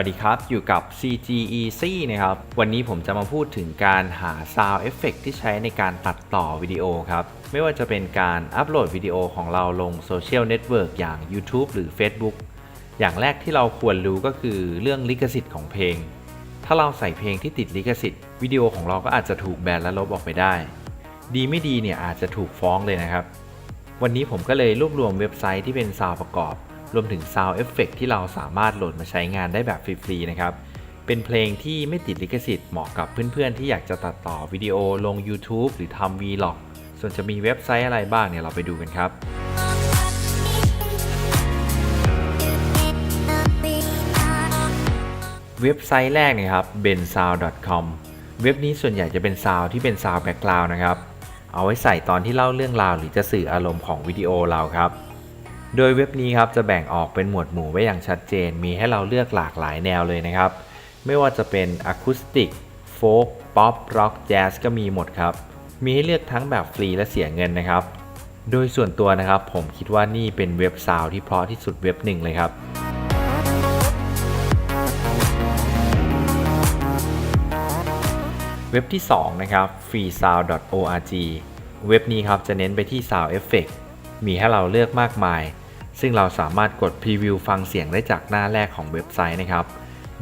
วัสดีครับอยู่กับ CG Easy นะครับวันนี้ผมจะมาพูดถึงการหา Sound Effect ที่ใช้ในการตัดต่อวิดีโอครับไม่ว่าจะเป็นการอัปโหลดวิดีโอของเราลงโซเชียลเน็ตเวิร์กอย่าง YouTube หรือ Facebook อย่างแรกที่เราควรรู้ก็คือเรื่องลิขสิทธิ์ของเพลงถ้าเราใส่เพลงที่ติดลิขสิทธิ์วิดีโอของเราก็อาจจะถูกแบนและลบออกไปได้ดีไม่ดีเนี่ยอาจจะถูกฟ้องเลยนะครับวันนี้ผมก็เลยรวบรวมเว็บไซต์ที่เป็นซาวด์ประกอบรวมถึง Sound Effect ที่เราสามารถโหลดมาใช้งานได้แบบฟรีๆนะครับเป็นเพลงที่ไม่ติดลิขสิทธิ์เหมาะกับเพื่อนๆที่อยากจะตัดต่อวิดีโอลง YouTube หรือทำ Vlog ส่วนจะมีเว็บไซต์อะไรบ้างเนี่ยเราไปดูกันครับเว็บไซต์แรกนะครับ bensound.com เว็บนี้ส่วนใหญ่จะเป็นซาวด์ที่เป็นซาวด์แบ็คกราวด์นะครับเอาไว้ใส่ตอนที่เล่าเรื่องราวหรือจะสื่ออารมณ์ของวิดีโอเราครับโดยเว็บนี้ครับจะแบ่งออกเป็นหมวดหมู่ไว้อย่างชัดเจนมีให้เราเลือกหลากหลายแนวเลยนะครับไม่ว่าจะเป็นอะคูสติกโฟล์คป๊อปร็อกแจ๊สก็มีหมดครับมีให้เลือกทั้งแบบฟรีและเสียเงินนะครับโดยส่วนตัวนะครับผมคิดว่านี่เป็นเว็บซาวด์ที่เพราะที่สุดเว็บหนึ่งเลยครับเว็บที่2นะครับ freesound.org เว็บนี้ครับจะเน้นไปที่ Sound Effect มีให้เราเลือกมากมายซึ่งเราสามารถกดพรีวิวฟังเสียงได้จากหน้าแรกของเว็บไซต์นะครับ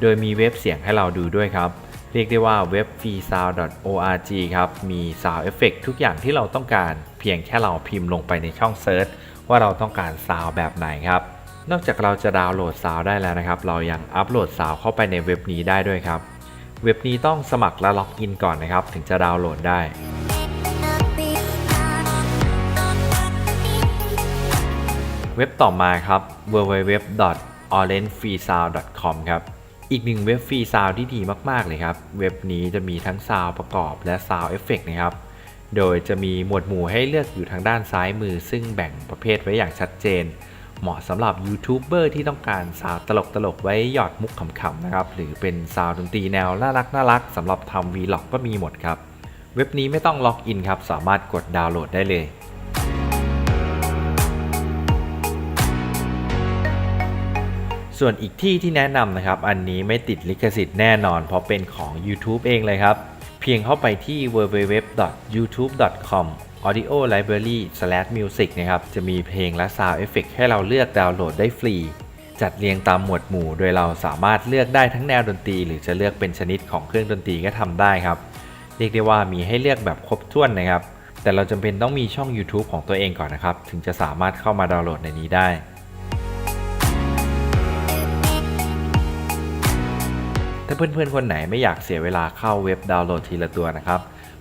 โดยมีเว็บเสียงให้เราดูด้วยครับเรียกได้ว่าเว็บ freesound.org ครับมี Sound Effect ทุกอย่างที่เราต้องการเพียงแค่เราพิมพ์ลงไปในช่องเซิร์ชว่าเราต้องการซาวด์แบบไหนครับนอกจากเราจะดาวน์โหลดซาวด์ได้แล้วนะครับเรายังอัปโหลดซาวด์เข้าไปในเว็บนี้ได้ด้วยครับเว็บนี้ต้องสมัครและล็อกอินก่อนนะครับถึงจะดาวน์โหลดได้เว็บต่อมาครับ www.orangefreesound.com ครับอีกหนึ่งเว็บฟรีซาวด์ที่ดีมากๆเลยครับเว็บนี้จะมีทั้งซาวด์ประกอบและซาวด์เอฟเฟกต์นะครับโดยจะมีหมวดหมู่ให้เลือกอยู่ทางด้านซ้ายมือซึ่งแบ่งประเภทไว้อย่างชัดเจนเหมาะสำหรับยูทูบเบอร์ที่ต้องการซาวด์ตลกๆไว้หยอดมุกขำๆนะครับหรือเป็นซาวด์ดนตรีแนวน่ารักสำหรับทำ Vlog ก็มีหมดครับเว็บนี้ไม่ต้องล็อกอินครับสามารถกดดาวน์โหลดได้เลยส่วนอีกที่แนะนำนะครับอันนี้ไม่ติดลิขสิทธิ์แน่นอนเพราะเป็นของ YouTube เองเลยครับเพียงเข้าไปที่ www.youtube.com/audiolibrary/music นะครับจะมีเพลงและ Sound Effect ให้เราเลือกดาวน์โหลดได้ฟรีจัดเรียงตามหมวดหมู่โดยเราสามารถเลือกได้ทั้งแนวดนตรีหรือจะเลือกเป็นชนิดของเครื่องดนตรีก็ทำได้ครับเรียกได้ว่ามีให้เลือกแบบครบถ้วนนะครับแต่เราจำเป็นต้องมีช่อง YouTube ของตัวเองก่อนนะครับถึงจะสามารถเข้ามาดาวน์โหลดในนี้ได้ถ้าเพื่อนๆคนไหนไม่อยากเสียเวลาเข้าเว็บดาวน์โหลดทีละตัวนะครับ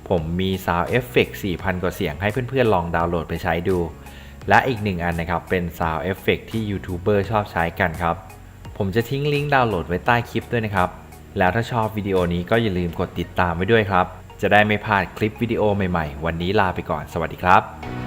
ผมมี Sound Effect 4,000 กว่าเสียงให้เพื่อนๆลองดาวน์โหลดไปใช้ดูและอีกหนึ่งอันนะครับเป็น Sound Effect ที่ยูทูบเบอร์ชอบใช้กันครับผมจะทิ้งลิงก์ดาวน์โหลดไว้ใต้คลิปด้วยนะครับแล้วถ้าชอบวิดีโอนี้ก็อย่าลืมกดติดตามไว้ด้วยครับจะได้ไม่พลาดคลิปวิดีโอใหม่ๆวันนี้ลาไปก่อนสวัสดีครับ